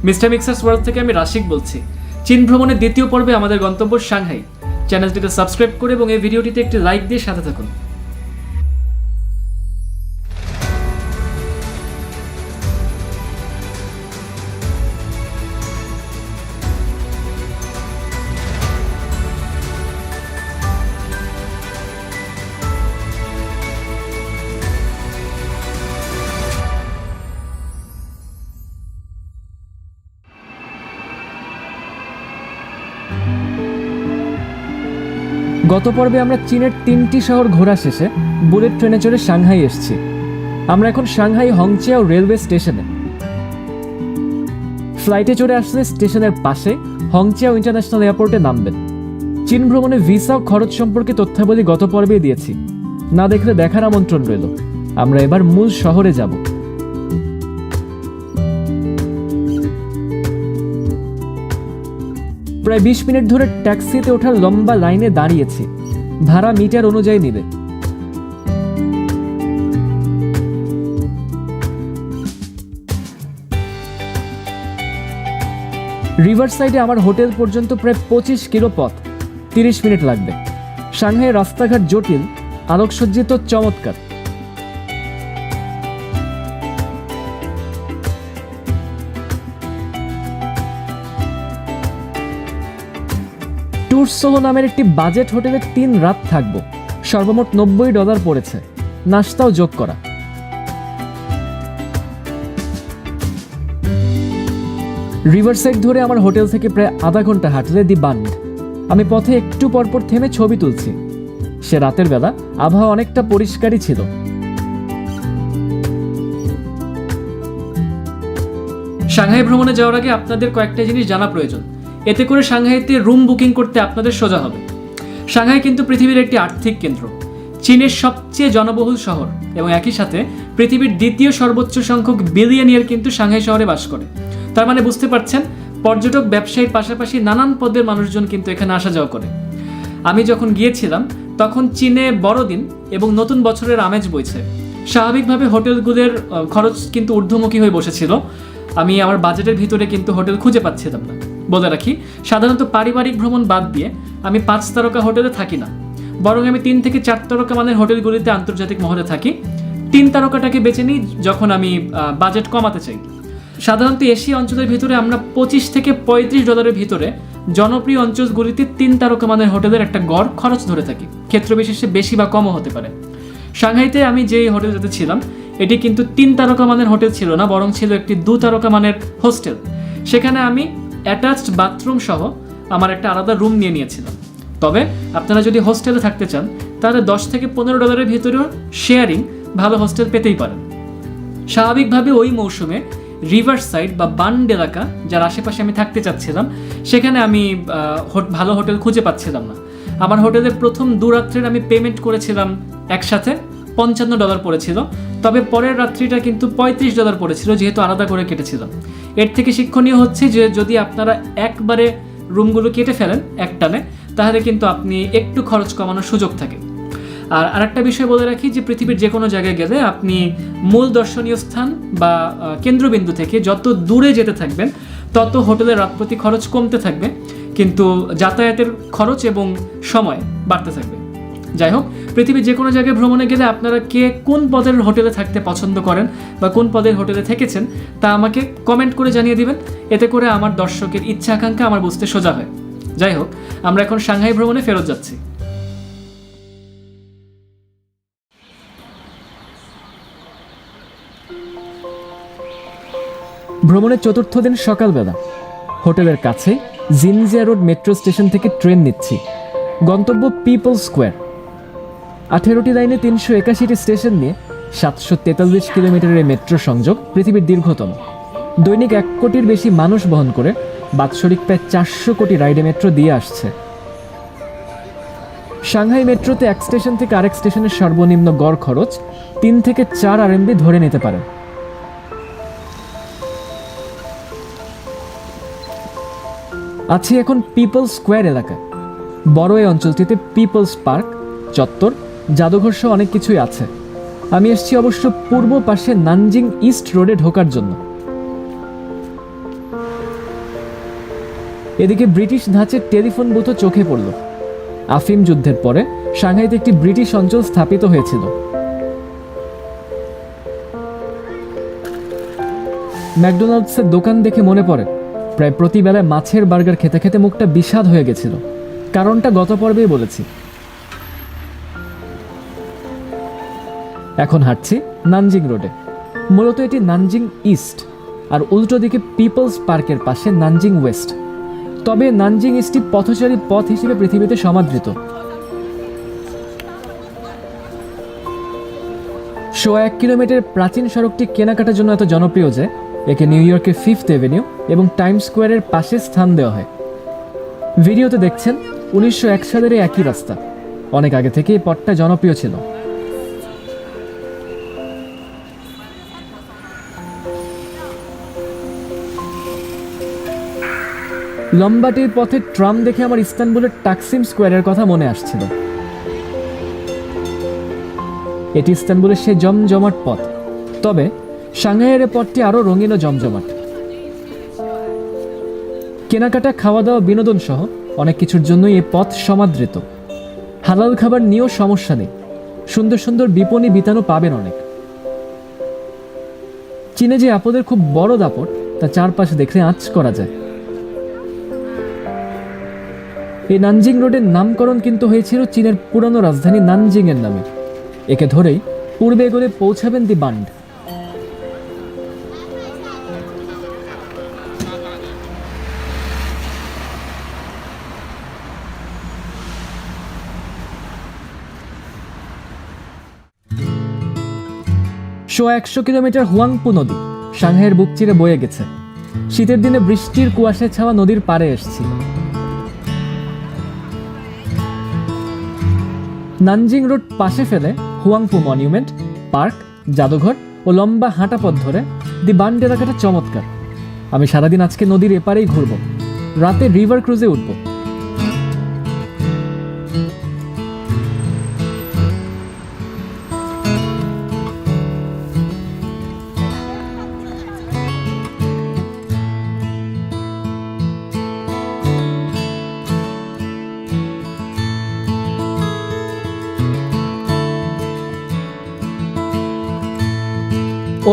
Mister মিক্সার্স world থেকে আমি রাশিক বলছি। চীন ভ্রমণের দ্বিতীয় পর্বে আমাদের গন্তব্য সাংহাই। চ্যানেলটিকে সাবস্ক্রাইব করে এবং এই ভিডিওটিতে একটি লাইক দিয়ে সাথে থাকুন। গত পর্বে আমরা চীনের 3টি শহর ঘোরা শেষে বুলেট ট্রেনে চড়ে সাংহাই এসেছি। আমরা এখন সাংহাই হংচিয়াও রেলওয়ে স্টেশনে। ফ্লাইটে চড়ে আসলে স্টেশনের পাশে হংচিয়াও ইন্টারন্যাশনাল এয়ারপোর্টে নামবেন। চীন ভ্রমণে ভিসা ও খরচ সম্পর্কে তথ্যাবলী গত পর্বে দিয়েছি, না দেখলে দেখার আমন্ত্রণ রইল। আমরা এবার মূল শহরে যাব। প্রায় 20 মিনিট ধরে ট্যাক্সিতে ওঠার লম্বা লাইনে দাঁড়িয়েছি। ভাড়া মিটার অনুযায়ী নেবে। রিভার সাইডে আমার হোটেল পর্যন্ত প্রায় 25 কিলো পথ, 30 মিনিট লাগবে। সাংহাইয়ের রাস্তাঘাট জটিল, আলোকসজ্জিত, চমৎকার। ট্যুরসোহ নামের একটি বাজেট হোটেলে 3 রাত থাকব। সর্বমোট $90 পড়েছে, নাস্তাও যোগ করা। রিভারসাইড ধরে আমার হোটেল থেকে প্রায় আধা ঘন্টা হাঁটলে দি বান্ড। আমি পথে একটু পরপর থেমে ছবি তুলছি। সে রাতের বেলা আবহাওয়া অনেকটা পরিষ্কারই ছিল। সাংহাই ভ্রমণে যাওয়ার আগে আপনাদের কয়েকটা জিনিস জানা প্রয়োজন। এতে করে সাংহাইতে রুম বুকিং করতে আপনাদের সোজা হবে। সাংহাই কিন্তু পৃথিবীর একটি আর্থিক কেন্দ্র, চীনের সবচেয়ে জনবহুল শহর এবং একই সাথে পৃথিবীর দ্বিতীয় সর্বোচ্চ সংখ্যক বিলিয়নিয়ার কিন্তু সাংহাই শহরে বাস করে। তার মানে বুঝতে পারছেন, পর্যটক, ব্যবসায়ীর পাশাপাশি নানান পদের মানুষজন কিন্তু এখানে আসা যাওয়া করে। আমি যখন গিয়েছিলাম তখন চীনে বড়দিন এবং নতুন বছরের আমেজ বইছে। স্বাভাবিকভাবে হোটেলগুলোর খরচ কিন্তু ঊর্ধ্বমুখী হয়ে বসেছিল। আমি আমার বাজেটের ভিতরে কিন্তু হোটেল খুঁজে পাচ্ছিলাম না। বলে রাখি, সাধারণত পারিবারিক ভ্রমণ বাদ দিয়ে আমি 5 তারকা হোটেলে থাকি না, বরং আমি 3 থেকে 4 তারকা মানের হোটেলগুলিতে আন্তর্জাতিক মহলে থাকি। 3 তারকাটাকে বেছে নিই যখন আমি বাজেট কমাতে চাই। সাধারণত এশিয়া অঞ্চলের ভিতরে আমরা $25 থেকে $35 ভিতরে জনপ্রিয় অঞ্চলগুলিতে 3 তারকা মানের হোটেলের একটা গড় খরচ ধরে থাকি। ক্ষেত্র বিশেষে বেশি বা কমও হতে পারে। সাংহাইতে আমি যেই হোটেলটাতে ছিলাম এটি কিন্তু 3 তারকা মানের হোটেল ছিল না, বরং ছিল একটি 2 তারকা মানের হোস্টেল। সেখানে আমি অ্যাটাচড বাথরুম সহ আমার একটা আলাদা রুম নিয়ে নিয়েছিলাম। তবে আপনারা যদি হোস্টেলে থাকতে চান তাহলে $10 থেকে $15 ভিতরেও শেয়ারিং ভালো হোস্টেল পেতেই পারেন। স্বাভাবিকভাবে ওই মৌসুমে রিভার সাইড বা বান্ড এলাকা, যার আশেপাশে আমি থাকতে চাচ্ছিলাম, সেখানে আমি ভালো হোটেল খুঁজে পাচ্ছিলাম না। আমার হোটেলের প্রথম 2 রাত্রের আমি পেমেন্ট করেছিলাম একসাথে $55 পড়েছিল। তবে পরের রাত্রিটা কিন্তু $35 পড়েছিল, যেহেতু আলাদা করে কেটেছিলাম। এর থেকে শিক্ষণীয় হচ্ছে যে যদি আপনারা একবারে রুমগুলো কেটে ফেলেন একটানে, তাহলে কিন্তু আপনি একটু খরচ কমানোর সুযোগ থাকে। আর আরেকটা বিষয় বলে রাখি যে পৃথিবীর যে কোনো জায়গায় গেলে আপনি মূল দর্শনীয় স্থান বা কেন্দ্রবিন্দু থেকে যত দূরে যেতে থাকবেন তত হোটেলের রাতপ্রতি খরচ কমতে থাকবে, কিন্তু যাতায়াতের খরচ এবং সময় বাড়তে থাকবে। যাই হোক, পৃথিবীর যে কোনো জায়গায় ভ্রমণে গেলে আপনারা কে কোন পদের হোটেলে থাকতে পছন্দ করেন বা কোন পদের হোটেলে থেকেছেন তা আমাকে কমেন্ট করে জানিয়ে দিবেন। এতে করে আমার দর্শকের ইচ্ছা আকাঙ্ক্ষা আমার বুঝতে সোজা হয়। যাই হোক, আমরা এখন সাংহাই ভ্রমণে ফেরত যাচ্ছি। ভ্রমণের 4র্থ দিন সকালবেলা হোটেলের কাছে জিনজিয়া রোড মেট্রো স্টেশন থেকে ট্রেন নিচ্ছি। গন্তব্য পিপল স্কোয়ার। 18টি লাইনে 381টি স্টেশন নিয়ে 743 কিলোমিটারের মেট্রো সংযোগ পৃথিবীর দীর্ঘতম। দৈনিক 1 কোটির বেশি মানুষ বহন করে বাৎসরিক প্রায় 400 কোটি রাইডে মেট্রো দিয়ে আসছে। সাংহাই মেট্রোতে এক স্টেশন থেকে আরেক স্টেশনের সর্বনিম্ন গড় খরচ 3 থেকে 4 RMB ধরে নিতে পারেন। আছি এখন পিপল স্কোয়ার এলাকায়। বড় এই অঞ্চলটিতে পিপলস পার্ক, চত্বর, জাদুঘর সহ অনেক কিছুই আছে। আমি এসেছি অবশ্য পূর্ব পাশে নানজিং ইস্ট রোডে ঢোকার জন্য। এদিকে ব্রিটিশ ধাঁচের টেলিফোন বুথও চোখে পড়ল। আফিম যুদ্ধের পরে সাংহাইতে একটি ব্রিটিশ অঞ্চল স্থাপিত হয়েছিল। ম্যাকডোনাল্ডসের দোকান দেখে মনে পড়ে প্রায় প্রতিবেলায় মাছের বার্গার খেতে খেতে মুখটা বিষাদ হয়ে গেছিল। কারণটা গত পর্বেই বলেছি। এখন হাঁটছি নানজিং রোডে। মূলত এটি নানজিং ইস্ট, আর উল্টো দিকে পিপলস পার্কের পাশে নানজিং ওয়েস্ট। তবে নানজিং ইস্টটি পথচারী পথ হিসেবে পৃথিবীতে সমাদৃত। 1 কিলোমিটার প্রাচীন সড়কটি কেনাকাটার জন্য এত জনপ্রিয় যে একে নিউ ইয়র্কের 5th অ্যাভিনিউ এবং টাইমস স্কোয়ারের পাশে স্থান দেওয়া হয়। ভিডিওতে দেখছেন 1901 সালের একই রাস্তা। অনেক আগে থেকে এই পথটা জনপ্রিয় ছিল। লম্বাটির পথে ট্রাম দেখে আমার ইস্তানবুলের টাকসিম স্কোয়ারের কথা মনে আসছিল। এটি ইস্তানবুলের সেই জমজমাট পথ। তবে সাংহাইয়ের পথটি আরও রঙিন ও জমজমাট। কেনাকাটা, খাওয়া দাওয়া, বিনোদন সহ অনেক কিছুর জন্যই এই পথ সমাদৃত। হালাল খাবার নিয়েও সমস্যা নেই। সুন্দর সুন্দর বিপণী বিতানও পাবেন অনেক। চীনে যে আপদের খুব বড় দাপট তা চারপাশে দেখলে আঁচ করা যায়। এই নানজিং রোডের নামকরণ কিন্তু হয়েছিল চীনের পুরানো রাজধানী নানজিং এর নামে। একে ধরেই পূর্বে এগোলে পৌঁছাবেন দি বান্ড। সোয়া 100 কিলোমিটার হুয়াংপু নদী সাংহাইয়ের বুক চিরে বয়ে গেছে। শীতের দিনে বৃষ্টির কুয়াশায় ছাওয়া নদীর পাড়ে এসেছিল। নানজিং রোড পাশে ফেলে হুয়াংপু মনিউমেন্ট, পার্ক, জাদুঘর ও লম্বা হাঁটা পথ ধরে দি বান্ড এলাকাটা চমৎকার। আমি সারাদিন আজকে নদীর এপারেই ঘুরব, রাতে রিভার ক্রুজে উঠব।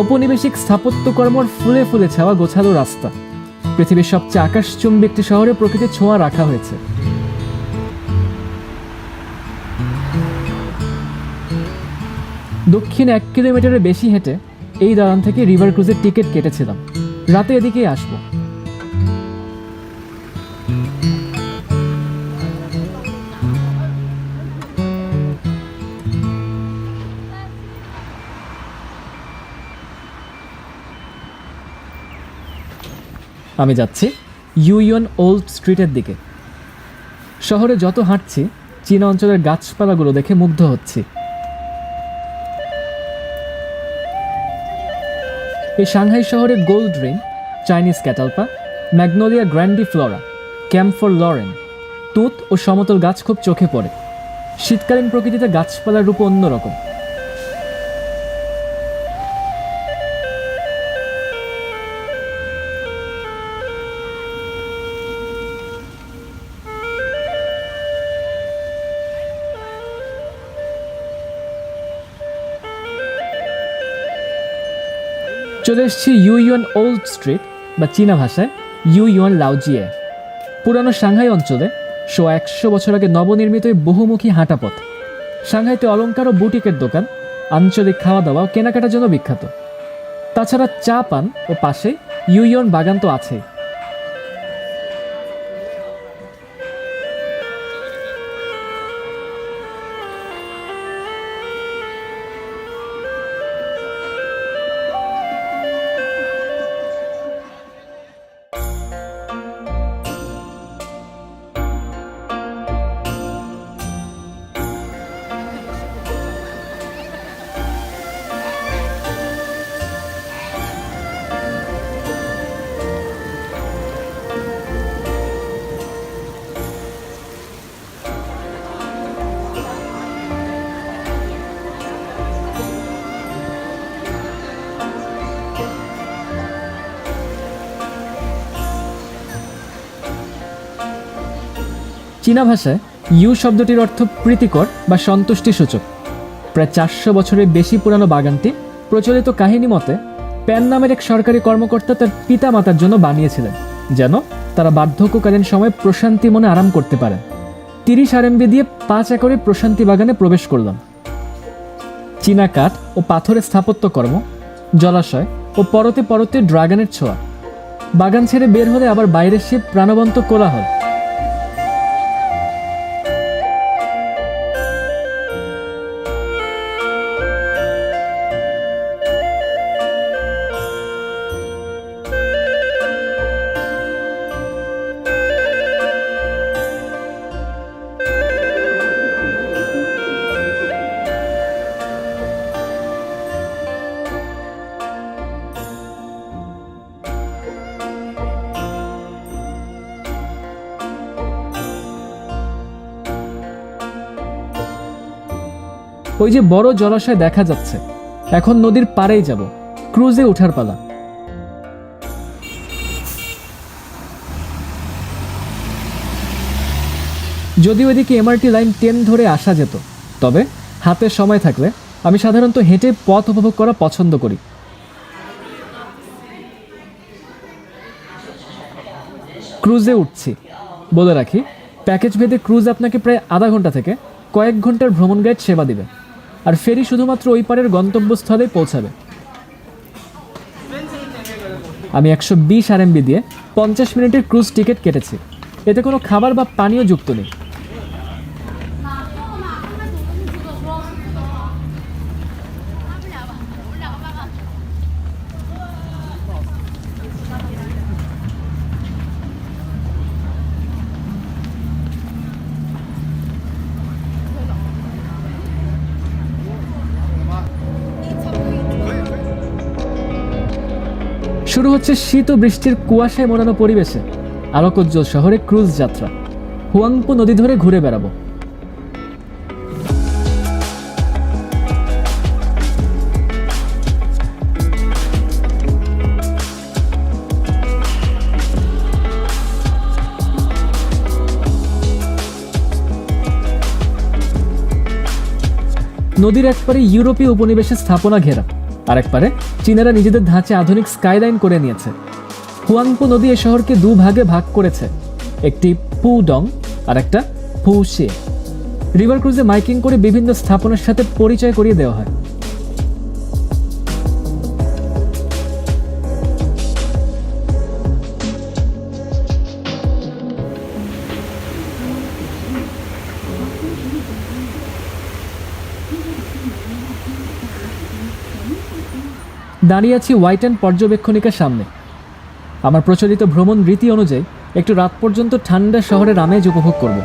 ঔপনিবেশিক স্থাপত্যকর্মর ফুলে ফুলে ছাওয়া গোছালো রাস্তা। পৃথিবীর সবচেয়ে আকাশচুম্বী একটি শহরে প্রকৃতির ছোঁয়া রাখা হয়েছে। দক্ষিণ 1 কিলোমিটারের বেশি হেঁটে এই দালান থেকে রিভার ক্রুজের টিকিট কেটেছিলাম। রাতে এদিকেই আসবো। আমি যাচ্ছি ইউইয়ন ওল্ড স্ট্রিটের দিকে। শহরে যত হাঁটছি চীনা অঞ্চলের গাছপালাগুলো দেখে মুগ্ধ হচ্ছি। এই সাংহাই শহরে gold ring, Chinese catalpa, magnolia grandiflora, camphor laurel, তুঁত ও সমতল গাছ খুব চোখে পড়ে। শীতকালীন প্রকৃতিতে গাছপালার রূপ অন্যরকম। চলে এসেছি ইউইয়ন ওল্ড স্ট্রিট বা চীনা ভাষায় ইউইয়ন লাওজিয়ে। পুরানো সাংহাই অঞ্চলে 100 বছর আগে নবনির্মিত এই বহুমুখী হাঁটাপথ। সাংহাইতে অলংকার ও বুটিকের দোকান, আঞ্চলিক খাওয়া দাওয়া ও কেনাকাটার জন্য বিখ্যাত। তাছাড়া চা পান ও পাশে ইউইয়ন বাগান তো আছেই। চীনা ভাষায় ইউ শব্দটির অর্থ প্রীতিকর বা সন্তুষ্টিসূচক। প্রায় 400 বছরের বেশি পুরানো বাগানটি প্রচলিত কাহিনী মতে প্যান নামের এক সরকারি কর্মকর্তা তার পিতা মাতার জন্য বানিয়েছিলেন, যেন তারা বার্ধক্যকালীন সময় প্রশান্তি মনে আরাম করতে পারেন। 30 RMB দিয়ে 5 একরের প্রশান্তি বাগানে প্রবেশ করলাম। চীনা কাঠ ও পাথরের স্থাপত্যকর্ম, জলাশয় ও পরতে পরতে ড্রাগনের ছোঁয়া। বাগান ছেড়ে বের হলে আবার বাইরের সে প্রাণবন্ত কোলাহল। ওই যে বড় জলাশয় দেখা যাচ্ছে, এখন নদীর পাড়েই যাব, ক্রুজে ওঠার পালা। যদি ওইদিকে MRT লাইন 10 ধরে আসা যেত, তবে হাতে সময় থাকলে আমি সাধারণত হেঁটে পথ উপভোগ করা পছন্দ করি। ক্রুজে উঠছি। বলে রাখি, প্যাকেজ ভেদে ক্রুজ আপনাকে প্রায় আধা ঘন্টা থেকে কয়েক ঘন্টার ভ্রমণ গাইড সেবা দিবে, আর ফেরি শুধুমাত্র ওই পারের গন্তব্যস্থলে পৌঁছাবে। আমি 120 RMB দিয়ে 50 মিনিটের ক্রুজ টিকিট কেটেছি। এতে কোনো খাবার বা পানীয় যুক্ত নেই। শুরু হচ্ছে শীত ও বৃষ্টির কুয়াশায় মোড়ানো পরিবেশে আলোকোজ্জ্বল শহরে ক্রুজ যাত্রা। হুয়াংপো নদী ধরে ঘুরে বেড়াবো। নদীর একপারে ইউরোপীয় উপনিবেশের স্থাপনা ঘেরা, আর একপারে চীনারা নিজেদের ধাঁচে আধুনিক স্কাইলাইন করে নিয়েছে। হুয়াংপো নদী এ শহরকে 2 ভাগে ভাগ করেছে, একটি পুডং আর একটা ফুশে। রিভার ক্রুজে মাইকিং করে বিভিন্ন স্থাপনার সাথে পরিচয় করিয়ে দেওয়া হয়। দাঁড়িয়ে আছি হোয়াইট অ্যান্ড পর্যবেক্ষণিকার সামনে। আমার প্রচলিত ভ্রমণ রীতি অনুযায়ী একটু রাত পর্যন্ত ঠান্ডা শহরের আমেজ উপভোগ করব।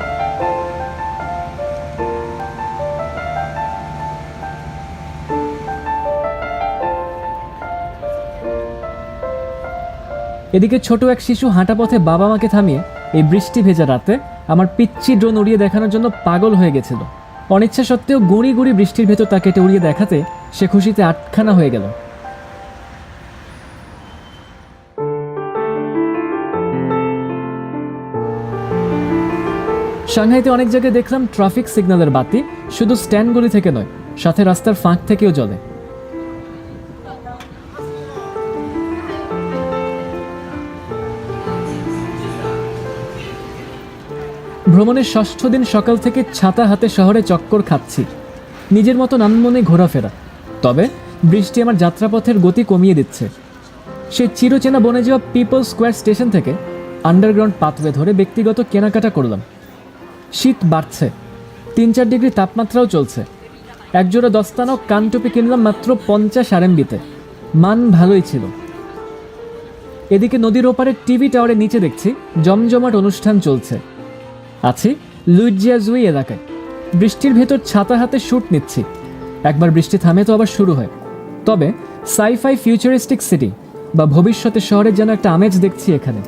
এদিকে ছোট এক শিশু হাঁটা পথে বাবা মাকে থামিয়ে এই বৃষ্টি ভেজা রাতে আমার পিচ্চি ড্রোন উড়িয়ে দেখানোর জন্য পাগল হয়ে গেছিল। অনিচ্ছা সত্ত্বেও গুঁড়ি গুঁড়ি বৃষ্টির ভেতর তাকে এটা উড়িয়ে দেখাতে সে খুশিতে আটখানা হয়ে গেল। সাংহাইতে অনেক জায়গায় দেখলাম ট্রাফিক সিগন্যালের বাতি শুধু স্ট্যান্ডগুলি থেকে নয়, সাথে রাস্তার ফাঁক থেকেও জ্বলে। ভ্রমণের 6ষ্ঠ দিন সকাল থেকে ছাতা হাতে শহরে চক্কর খাচ্ছি, নিজের মতো আনমনে ঘোরাফেরা। তবে বৃষ্টি আমার যাত্রাপথের গতি কমিয়ে দিচ্ছে। সেই চিরচেনা বনে যাওয়া পিপল স্কোয়ার স্টেশন থেকে আন্ডারগ্রাউন্ড পাথওয়ে ধরে ব্যক্তিগত কেনাকাটা করলাম। শীত বাড়ছে, 3-4 ডিগ্রি তাপমাত্রাও চলছে। একজোড়া দস্তানা কানটুপি কিনলাম মাত্র 50 RMB-তে। মান ভালোই ছিল। এদিকে নদীর ওপারে টিভি টাওয়ারের নিচে দেখছি জমজমাট অনুষ্ঠান চলছে। আছি লুইজিয়াজুই এলাকায়। বৃষ্টির ভেতর ছাতা হাতে শ্যুট নিচ্ছি। একবার বৃষ্টি থামে তো আবার শুরু হয়। তবে সাইফাই ফিউচারিস্টিক সিটি বা ভবিষ্যতের শহরের যেন একটা আমেজ দেখছি এখানে।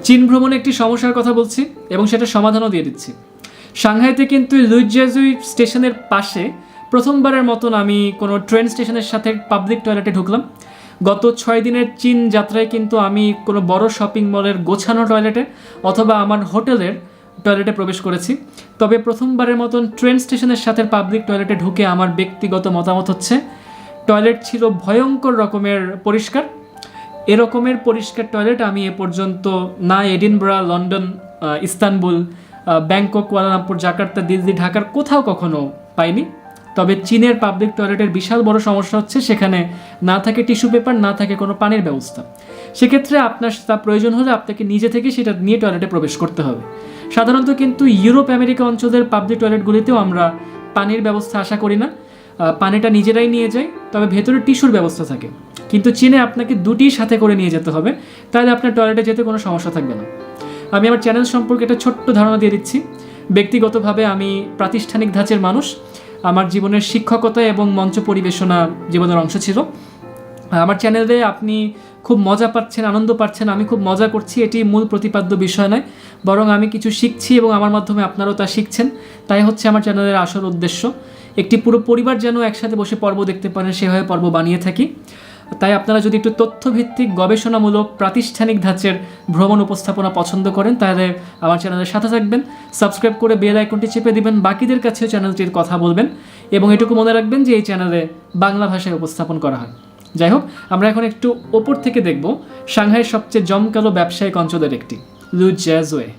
চীন ভ্রমণে একটি সমস্যার কথা বলছি এবং সেটা সমাধানও দিয়ে দিচ্ছি। সাংহাইতে কিন্তু লুইজিয়াজুই স্টেশনের পাশে প্রথমবারের মতন আমি কোনো ট্রেন স্টেশনের সাথে পাবলিক টয়লেটে ঢুকলাম। গত 6 দিনের চীন যাত্রায় কিন্তু আমি কোনো বড় শপিং মলের গোছানো টয়লেটে অথবা আমার হোটেলের টয়লেটে প্রবেশ করেছি, তবে প্রথমবারের মতন ট্রেন স্টেশনের সাথে পাবলিক টয়লেটে ঢুকে আমার ব্যক্তিগত মতামত হচ্ছে টয়লেট ছিল ভয়ঙ্কর রকমের পরিষ্কার। এরকমের পরিষ্কার টয়লেট আমি এ পর্যন্ত না Edinburgh, London, Istanbul, Bangkok, Kuala Lumpur, Jakarta, Delhi, ঢাকার কোথাও কখনো পাইনি। তবে চীনের পাবলিক টয়লেটের বিশাল বড় সমস্যা হচ্ছে সেখানে না থাকে টিস্যু পেপার, না থাকে কোনো পানির ব্যবস্থা। সেক্ষেত্রে আপনার তা প্রয়োজন হলে আপনাকে নিজে থেকে সেটা নিয়ে টয়লেটে প্রবেশ করতে হবে। সাধারণত কিন্তু ইউরোপ আমেরিকা অঞ্চলের পাবলিক টয়লেটগুলিতেও আমরা পানির ব্যবস্থা আশা করি না, পানিটা নিজেরাই নিয়ে যাই, তবে ভেতরে টিস্যুর ব্যবস্থা থাকে। কিন্তু চীনে আপনাকে দুটিই সাথে করে নিয়ে যেতে হবে, তাহলে আপনার টয়লেটে যেতে কোনো সমস্যা থাকবে না। আমি আমার চ্যানেল সম্পর্কে একটা ছোট্ট ধারণা দিয়ে দিচ্ছি। ব্যক্তিগতভাবে আমি প্রাতিষ্ঠানিক ধাঁচের মানুষ। আমার জীবনের শিক্ষকতা এবং মঞ্চ পরিবেশনা জীবনের অংশ ছিল। আমার চ্যানেলে আপনি খুব মজা পাচ্ছেন, আনন্দ পাচ্ছেন, আমি খুব মজা করছি, এটি মূল প্রতিপাদ্য বিষয় নয়, বরং আমি কিছু শিখছি এবং আমার মাধ্যমে আপনারাও তা শিখছেন। তাই হচ্ছে আমার চ্যানেলের আসল উদ্দেশ্য। একটি পুরো পরিবার যেন একসাথে বসে পর্ব দেখতে পারেন সেভাবে পর্ব বানিয়ে থাকি। তাই আপনারা যদি একটু তথ্যভিত্তিক, গবেষণামূলক, প্রাতিষ্ঠানিক ধাঁচের ভ্রমণ উপস্থাপনা পছন্দ করেন তাহলে আমার চ্যানেলের সাথে থাকবেন, সাবস্ক্রাইব করে বেল আইকনটি চেপে দিবেন, বাকিদের কাছেও চ্যানেলটির কথা বলবেন এবং এটুকু মনে রাখবেন যে এই চ্যানেলে বাংলা ভাষায় উপস্থাপন করা হয়। যাই হোক, আমরা এখন একটু ওপর থেকে দেখব সাংহাইয়ের সবচেয়ে জমকালো ব্যবসায়িক অঞ্চলের একটি, লুজিয়াজুয়ে।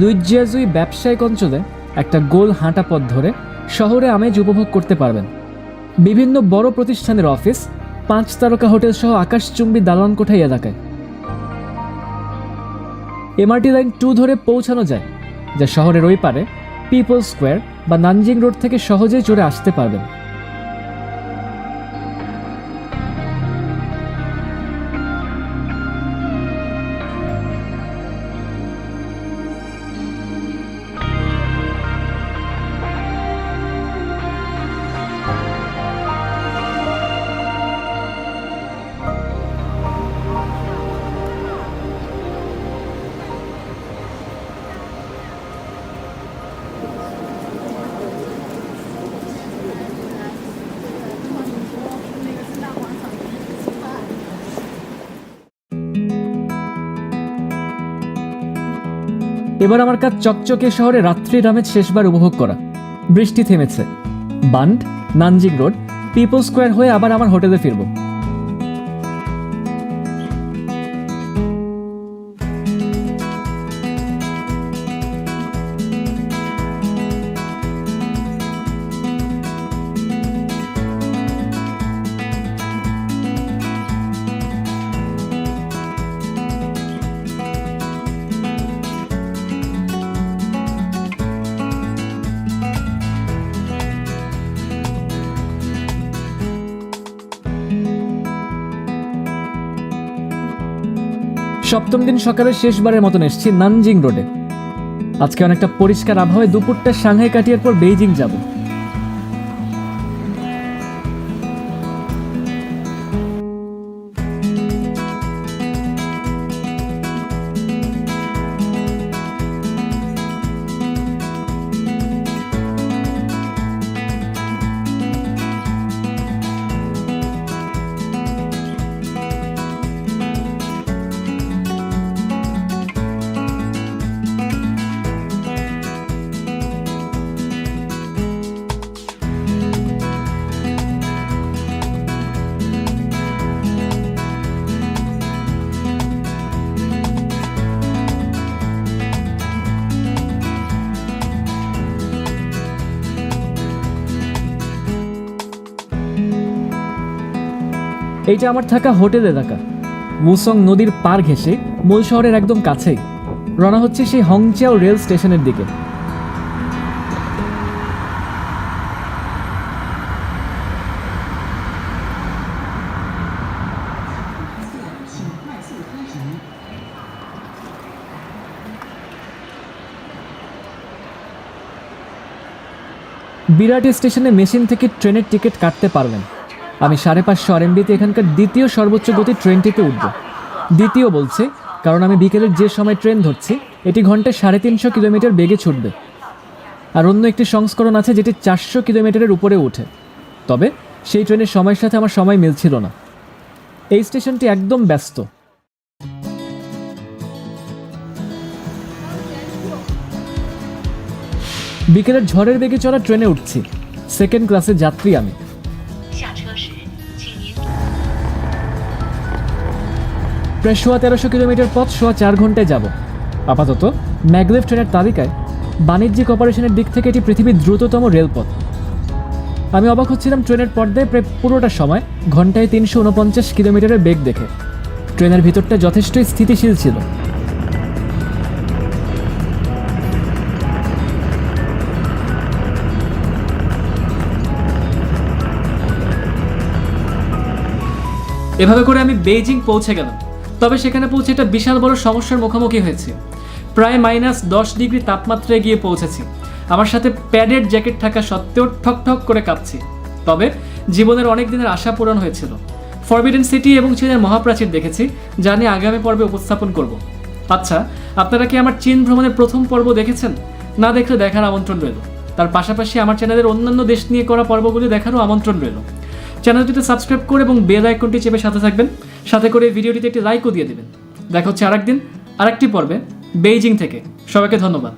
লুইজিয়াজুই ব্যবসায়িক অঞ্চলে একটা গোল হাঁটা পথ ধরে শহরে আমেজ উপভোগ করতে পারবেন। বিভিন্ন বড় প্রতিষ্ঠানের অফিস, 5 তারকা হোটেল সহ আকাশচুম্বী দালান কোঠাই এলাকায়। এমআরটি লাইন 2 ধরে পৌঁছানো যায়, যা শহরের ওই পারে পিপল স্কোয়ার বা নানজিং রোড থেকে সহজেই চড়ে আসতে পারবেন। এবার আমার কাজ চকচকে শহরে রাত্রির আমেজ শেষবার উপভোগ করা। বৃষ্টি থেমেছে। Bund, Nanjing road, people square হয়ে আবার আমার হোটেলে ফিরব। সপ্তম দিন সকালে শেষবারের মতন এসেছি নানজিং রোডে। আজকে অনেকটা পরিষ্কার আবহাওয়ায় দুপুরটা সাংহাই কাটিয়ার পর বেইজিং যাব। এইটা আমার থাকা হোটেল এলাকা। ওসং নদীর পার ঘেঁষে মূল শহরের একদম কাছেই। রওনা হচ্ছে সেই হংচিয়াও রেল স্টেশনের দিকে। বিরাট স্টেশনে মেশিন থেকে ট্রেনের টিকিট কাটতে পারবেন। আমি 550 RMBতে এখানকার দ্বিতীয় সর্বোচ্চ গতির ট্রেনটিতে উঠব। দ্বিতীয় বলছে কারণ আমি বিকেলের যে সময় ট্রেন ধরছি এটি ঘন্টায় 350 কিলোমিটার বেগে ছুটবে। আর অন্য একটি সংস্করণ আছে যেটি 400 কিলোমিটারের উপরে ওঠে, তবে সেই ট্রেনের সময়ের সাথে আমার সময় মিলছিল না। এই স্টেশনটি একদম ব্যস্ত। বিকেলের ঝড়ের বেগে চলা ট্রেনে উঠছি। সেকেন্ড ক্লাসের যাত্রী আমি। প্রায় 1350 কিলোমিটার পথ 4.25 ঘন্টায় যাব। আপাতত ম্যাগলেভ ট্রেনের তালিকায় বাণিজ্যিক অপারেশনের দিক থেকে এটি পৃথিবীর দ্রুততম রেলপথ। আমি অবাক হচ্ছিলাম ট্রেনের পর্দায় প্রায় পুরোটা সময় ঘন্টায় 349 কিলোমিটারের বেগ দেখে। ট্রেনের ভিতরটা যথেষ্টই স্থিতিশীল ছিল। এভাবে করে আমি বেইজিং পৌঁছে গেলাম। তবে সেখানে পৌঁছে একটা বিশাল বড় সমস্যার মুখোমুখি হয়েছে। প্রায় -10 ডিগ্রি তাপমাত্রায় গিয়ে পৌঁছেছি। আমার সাথে প্যাডেড জ্যাকেট থাকা সত্ত্বেও ঠকঠক করে কাঁপছি। তবে জীবনের অনেক দিনের আশা পূরণ হয়েছিল। ফরবিডেন সিটি এবং চীনের মহাপ্রাচীর দেখেছি, যা নিয়ে আগামী পর্বে উপস্থাপন করব। আচ্ছা, আপনারা কি আমার চীন ভ্রমণের প্রথম পর্ব দেখেছেন? না দেখলে দেখার আমন্ত্রণ রইল। তার পাশাপাশি আমার চ্যানেলের অন্যান্য দেশ নিয়ে করা পর্বগুলি দেখারও আমন্ত্রণ রইল। চ্যানেলটিতে সাবস্ক্রাইব করে এবং বেল আইকনটি চেপে সাথে থাকবেন। সাথে করে ভিডিওটিতে একটি লাইকও দিয়ে দেবেন। দেখা হচ্ছে আরেকদিন আরেকটি পর্বে বেইজিং থেকে। সবাইকে ধন্যবাদ।